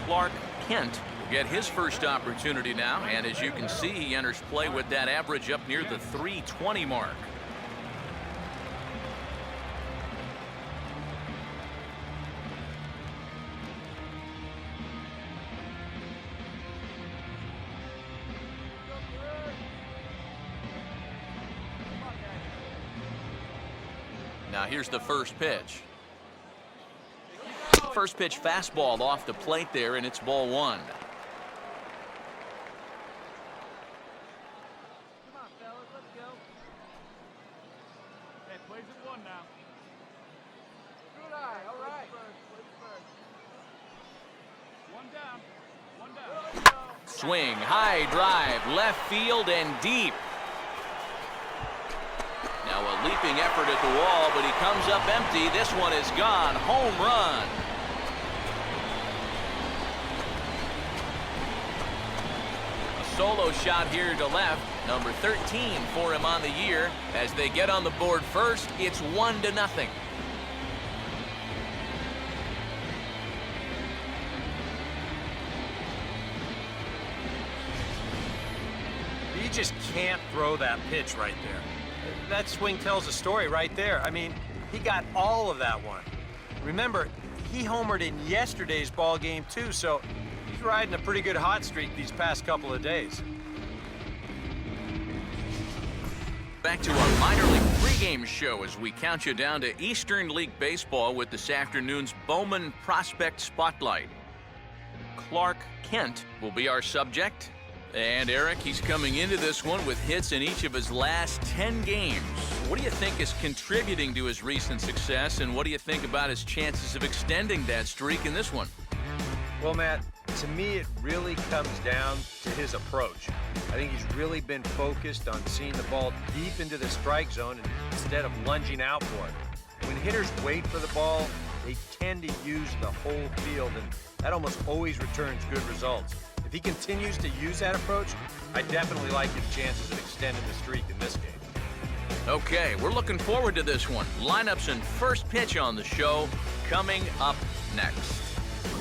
Clark Kent will get his first opportunity now, and as you can see, he enters play with that average up near the 320 mark. Now here's the first pitch. First pitch fastball off the plate there, and it's ball one. Come on, fellas, let's go. Okay, plays at one now. Good eye, all right. One down. One down. Swing, high drive, left field and deep. Now a leaping effort at the wall, but he comes up empty. This one is gone. Home run. A solo shot here to left. Number 13 for him on the year. As they get on the board first, it's 1-0. You just can't throw that pitch right there. That swing tells a story right there. I mean, he got all of that one. Remember, he homered in yesterday's ball game too, so he's riding a pretty good hot streak these past couple of days. Back to our minor league pregame show as we count you down to Eastern League Baseball with this afternoon's Bowman Prospect Spotlight. Clark Kent will be our subject. And Eric, he's coming into this one with hits in each of his last 10 games. What do you think is contributing to his recent success, and what do you think about his chances of extending that streak in this one? Well, Matt, to me it really comes down to his approach. I think he's really been focused on seeing the ball deep into the strike zone instead of lunging out for it. When hitters wait for the ball, they tend to use the whole field, and that almost always returns good results. If he continues to use that approach, I definitely like his chances of extending the streak in this game. Okay, we're looking forward to this one. Lineups and first pitch on the show coming up next.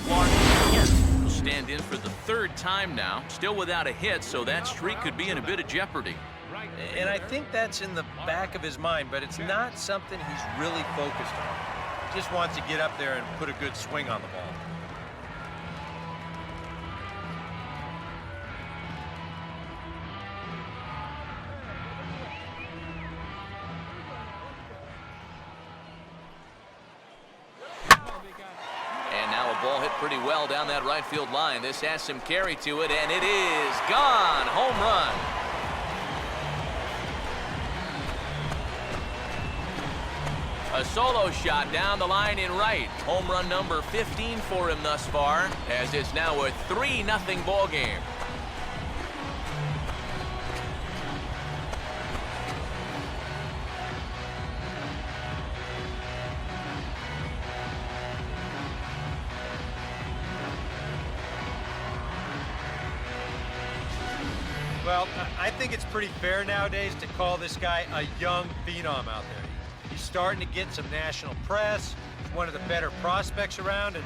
Clark Kent will stand in for the third time now, still without a hit, so that streak could be in a bit of jeopardy. And I think that's in the back of his mind, but it's not something he's really focused on. He just wants to get up there and put a good swing on the ball. Ball hit pretty well down that right field line. This has some carry to it, and it is gone. Home run. A solo shot down the line in right. Home run number 15 for him thus far, as it's now a 3-0 ball game. Well, I think it's pretty fair nowadays to call this guy a young phenom out there. He's starting to get some national press. He's one of the better prospects around, and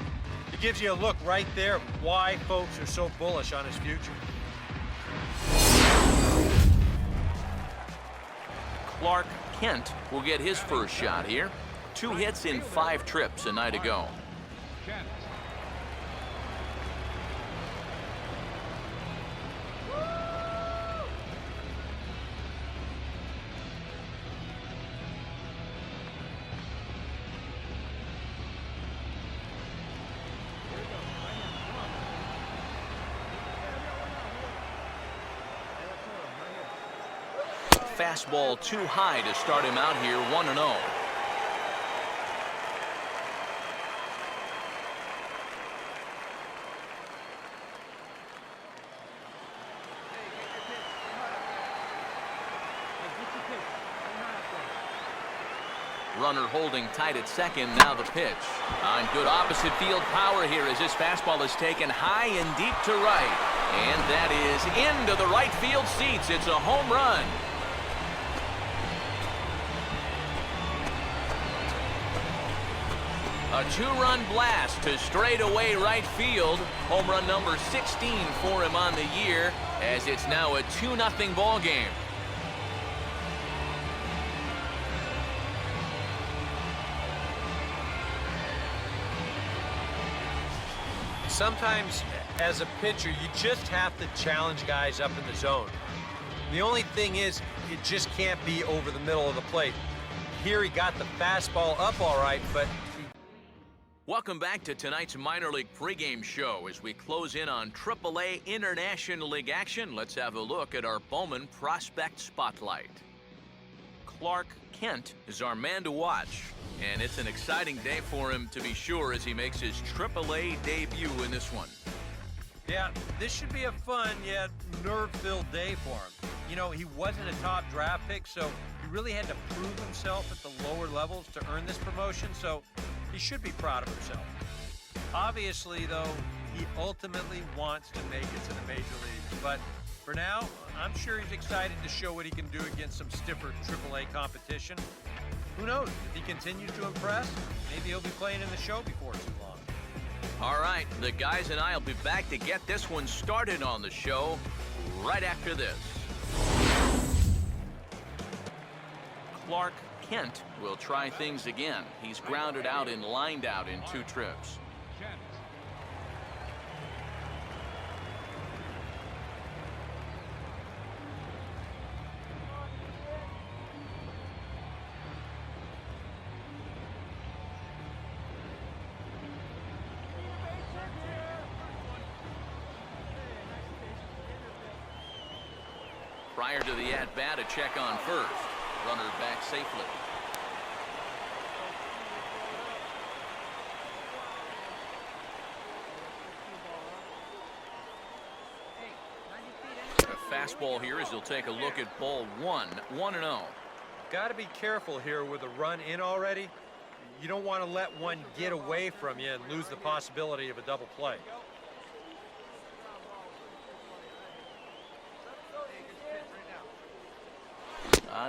it gives you a look right there of why folks are so bullish on his future. Clark Kent will get his first shot here. 2 hits in 5 trips a night ago. Kent. Fastball too high to start him out here, 1-0. Runner holding tight at second, now the pitch. On good opposite field power here as this fastball is taken high and deep to right. And that is into the right field seats. It's a home run. A two-run blast to straightaway right field. Home run number 16 for him on the year, as it's now a 2-0 ball game. Sometimes, as a pitcher, you just have to challenge guys up in the zone. The only thing is, it just can't be over the middle of the plate. Here he got the fastball up all right, but... Welcome back to tonight's minor league pregame show. As we close in on AAA International League action, let's have a look at our Bowman Prospect Spotlight. Clark Kent is our man to watch, and it's an exciting day for him to be sure as he makes his AAA debut in this one. Yeah, this should be a fun yet nerve-filled day for him. You know, he wasn't a top draft pick, so he really had to prove himself at the lower levels to earn this promotion, so he should be proud of himself. Obviously, though, he ultimately wants to make it to the major leagues, but for now, I'm sure he's excited to show what he can do against some stiffer AAA competition. Who knows? If he continues to impress, maybe he'll be playing in the show before too long. All right, the guys and I will be back to get this one started on the show right after this. Clark Kent will try things again. He's grounded out and lined out in 2 trips. Prior to the at-bat, a check on first. Runner back safely. A fastball here as he'll take a look at ball 1, 1-0. Got to be careful here with a run in already. You don't want to let one get away from you and lose the possibility of a double play.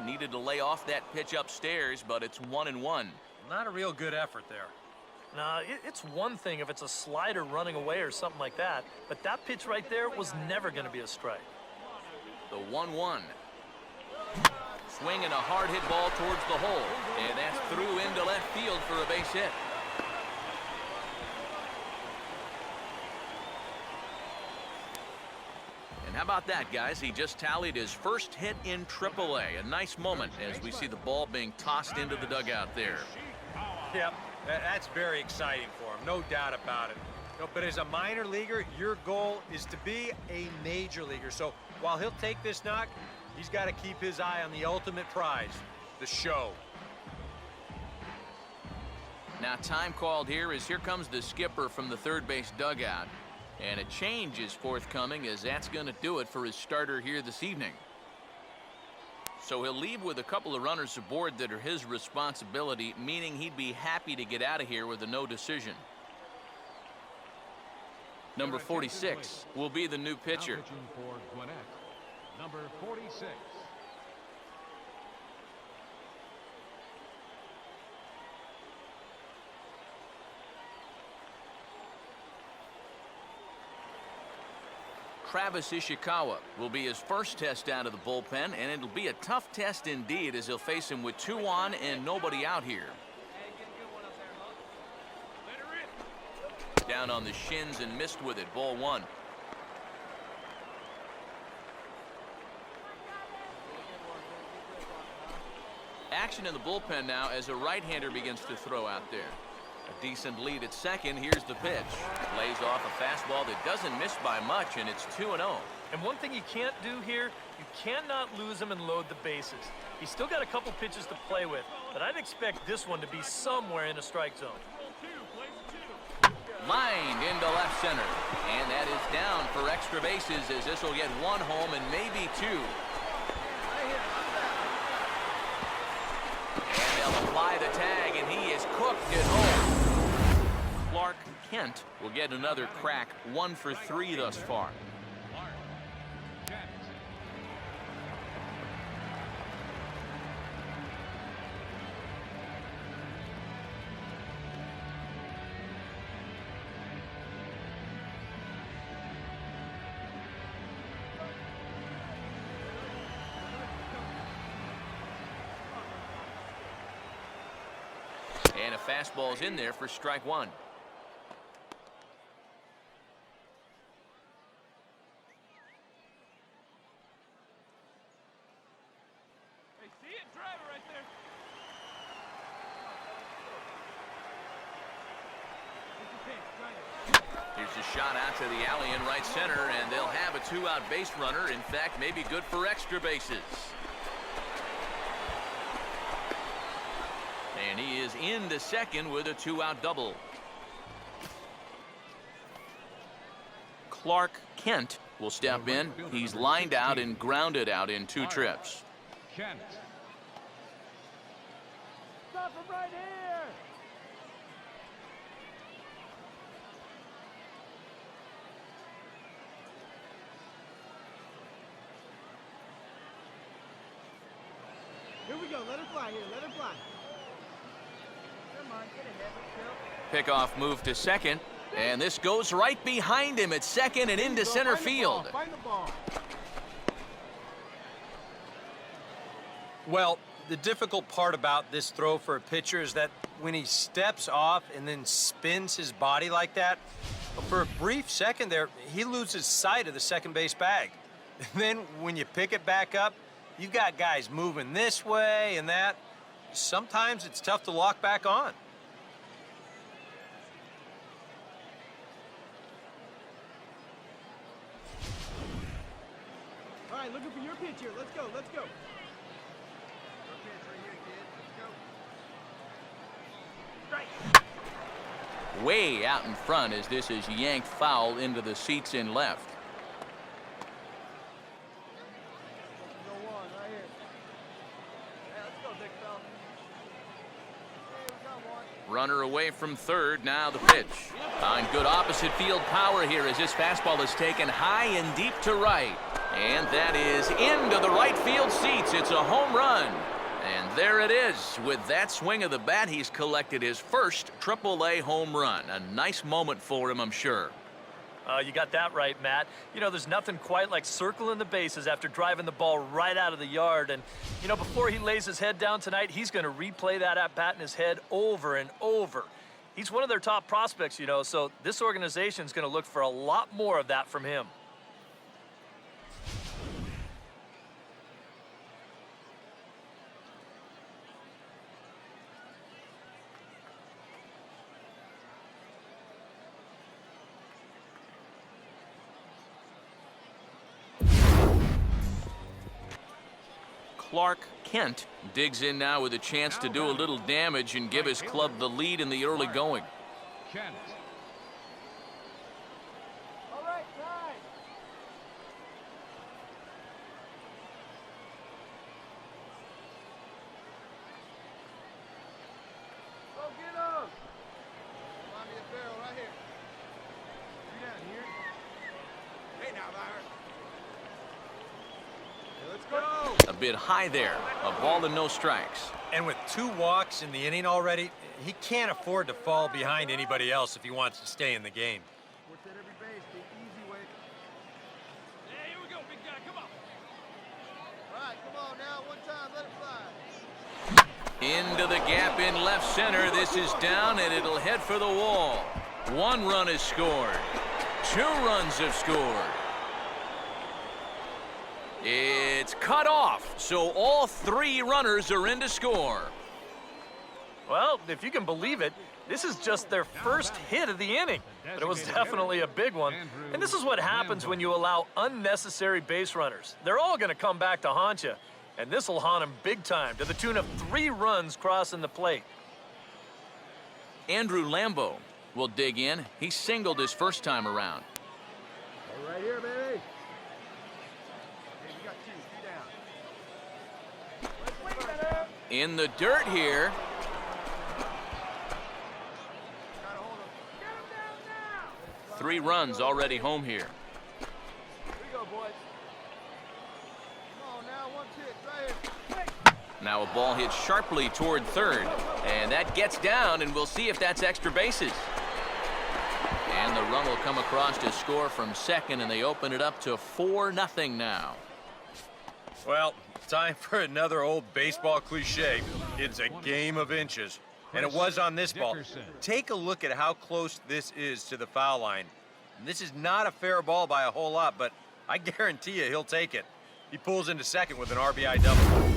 Needed to lay off that pitch upstairs, but it's 1-1. Not a real good effort there. Nah, it's one thing if it's a slider running away or something like that, but that pitch right there was never going to be a strike. The 1-1. Swinging a hard hit ball towards the hole, and that's through into left field for a base hit. And how about that, guys? He just tallied his first hit in AAA. A nice moment as we see the ball being tossed into the dugout there. Yep, that's very exciting for him, no doubt about it. But as a minor leaguer, your goal is to be a major leaguer. So while he'll take this knock, he's got to keep his eye on the ultimate prize, the show. Now time called here as here comes the skipper from the third base dugout. And a change is forthcoming as that's going to do it for his starter here this evening. So he'll leave with a couple of runners aboard that are his responsibility, meaning he'd be happy to get out of here with a no decision. Number 46 will be the new pitcher. Number 46. Travis Ishikawa will be his first test out of the bullpen, and it'll be a tough test indeed as he'll face him with 2 on and nobody out here. Down on the shins and missed with it, ball 1. Action in the bullpen now as a right-hander begins to throw out there. A decent lead at second. Here's the pitch. Lays off a fastball that doesn't miss by much, and it's 2-0. And one thing you can't do here, you cannot lose him and load the bases. He's still got a couple pitches to play with, but I'd expect this one to be somewhere in a strike zone. Lined into left center, and that is down for extra bases as this will get 1 home and maybe 2. And they'll apply the tag, and he is cooked at home. Clark Kent will get another crack, 1 for 3 thus far. And a fastball's in there for strike one. Hey, see it? Drive it right there. Here's a shot out to the alley in right center, and they'll have a two-out base runner. In fact, maybe good for extra bases. And he is into second with a two-out double. Clark Kent will step in. He's lined out and grounded out in two trips. Kent. Stop him right here. Here we go. Let her fly here. Let her fly. Come on, get ahead. Let's go. Pickoff move to second, and this goes right behind him at second and into center field. Find the ball. Well, the difficult part about this throw for a pitcher is that when he steps off and then spins his body like that, for a brief second there, he loses sight of the second base bag. And then when you pick it back up, you've got guys moving this way and that. Sometimes it's tough to lock back on. All right, looking for your pitch here. Let's go. Let's go. Way out in front as this is yanked foul into the seats in left. Go one right here. Hey, let's go, big fella. Hey, we got one. Runner away from third. Now the pitch. On good opposite field power here as this fastball is taken high and deep to right. And that is into the right field seats. It's a home run. And there it is. With that swing of the bat, he's collected his first AAA home run. A nice moment for him, I'm sure. You got that right, Matt. You know, there's nothing quite like circling the bases after driving the ball right out of the yard. And, you know, before he lays his head down tonight, he's going to replay that at-bat in his head over and over. He's one of their top prospects, you know, so this organization is going to look for a lot more of that from him. Clark Kent digs in now with a chance to do a little damage and give his club the lead in the early going. Kent. All right, time. Go get him. Find me a barrel right here. You down here? Hey, now, Byron. Let's go. A bit high there. A ball and no strikes. And with 2 walks in the inning already, he can't afford to fall behind anybody else if he wants to stay in the game. Work that every base the easy way. Yeah, here we go, big guy. Come on. All right, come on now. One time, let it fly. Into the gap in left center. This is down, and it'll head for the wall. 1 run is scored. 2 runs have scored. It's cut off, so all 3 runners are in to score. Well, if you can believe it, this is just their first hit of the inning. But it was definitely a big one. And this is what happens when you allow unnecessary base runners. They're all going to come back to haunt you. And this will haunt them big time, to the tune of 3 runs crossing the plate. Andrew Lambeau will dig in. He singled his first time around. Right here, baby. In the dirt here. Get him down now. 3 runs already home here. Here we go, boys. Come on now, 1 pitch right here. Now a ball hit sharply toward third. And that gets down, and we'll see if that's extra bases. And the run will come across to score from second, and they open it up to 4-0 now. Well, time for another old baseball cliche. It's a game of inches. And it was on this ball. Dickerson. Take a look at how close this is to the foul line. And this is not a fair ball by a whole lot, but I guarantee you he'll take it. He pulls into second with an RBI double.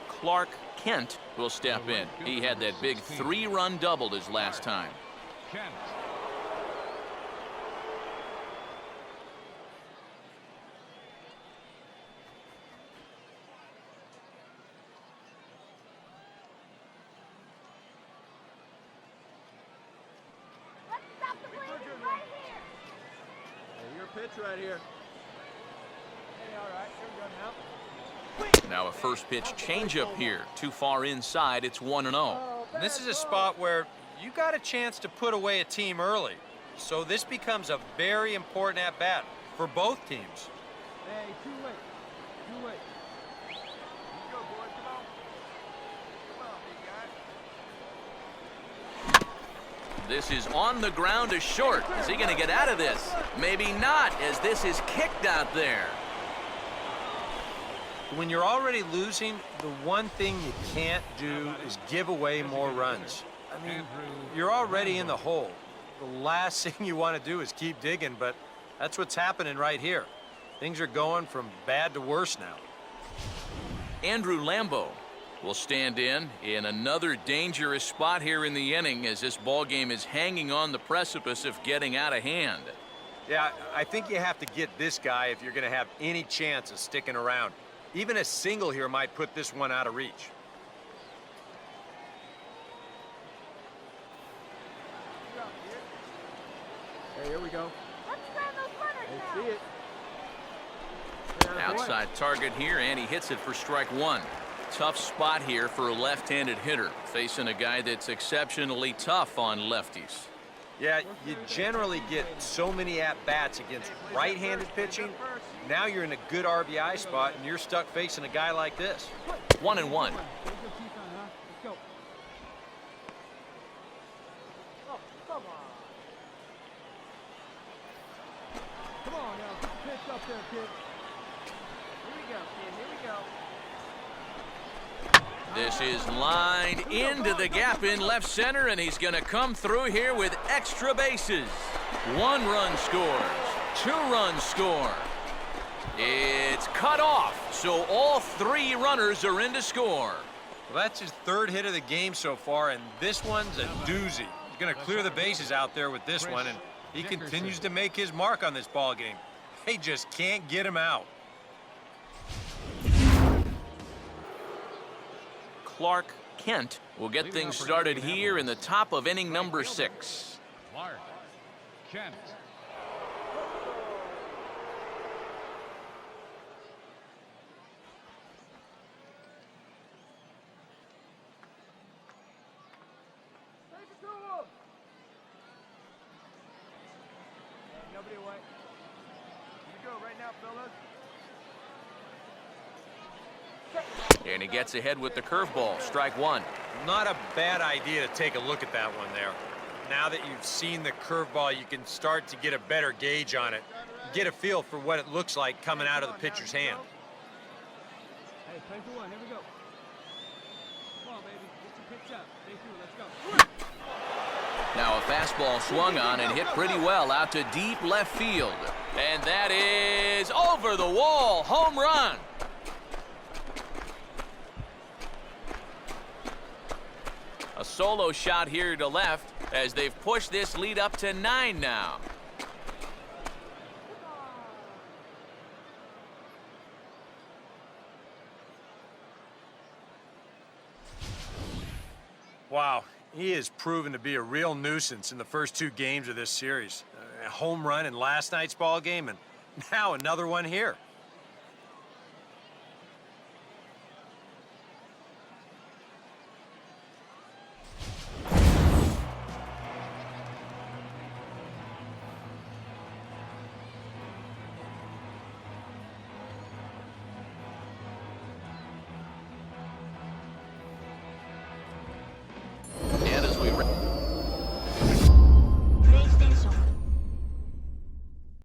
Clark Kent will step in. He had that big 3-run double his last time. Kent. Let's stop the Blazers right here. Hey, your pitch right here. Hey, all right. Here we go now. Now a first pitch changeup here. Too far inside. It's 1-0. And this is a spot where you got a chance to put away a team early. So this becomes a very important at-bat for both teams. Hey, two-way. Two-way. Here you go, boys. Come on. Come on, big guy. This is on the ground to short. Is he going to get out of this? Maybe not, as this is kicked out there. When you're already losing, the one thing you can't do is give away more runs. I mean, you're already in the hole. The last thing you want to do is keep digging, but that's what's happening right here. Things are going from bad to worse now. Andrew Lambeau will stand in another dangerous spot here in the inning, as this ball game is hanging on the precipice of getting out of hand. Yeah, I think you have to get this guy if you're going to have any chance of sticking around. Even a single here might put this one out of reach. Hey, here we go. Let's grab those runners Hey, now. see it. Outside target here, and he hits it for strike one. Tough spot here for a left-handed hitter, facing a guy that's exceptionally tough on lefties. Yeah, you generally get so many at-bats against right-handed pitching. Now you're in a good RBI spot, and you're stuck facing a guy like this. 1-1. Let's go, Keith, huh? Let's go. Oh, come on. Come on now. Get the pitch up there, kid. Here we go, kid. Here we go. This is lined into the gap in left center, and he's going to come through here with extra bases. 1 run scores. 2 runs score. It's cut off, so all 3 runners are in to score. Well, that's his 3rd hit of the game so far, and this one's a doozy. He's going to clear the bases out there with this one, and he continues to make his mark on this ball game. They just can't get him out. Clark Kent will get things started here in the top of inning number 6. Clark. Kent. Take it to him. Hey, nobody away. Here we go right now, fellas. And he gets ahead with the curveball. Strike 1. Not a bad idea to take a look at that one there. Now that you've seen the curveball, you can start to get a better gauge on it. Get a feel for what it looks like coming out of the pitcher's hand. Hey, play for 1. Here we go. Come on, baby. Get your pitch up. Stay through. Let's go. Now a fastball swung on and hit pretty well out to deep left field. And that is over the wall. Home run. A solo shot here to left as they've pushed this lead up to 9 now. Wow, he has proven to be a real nuisance in the first 2 games of this series. A home run in last night's ball game, and now another one here.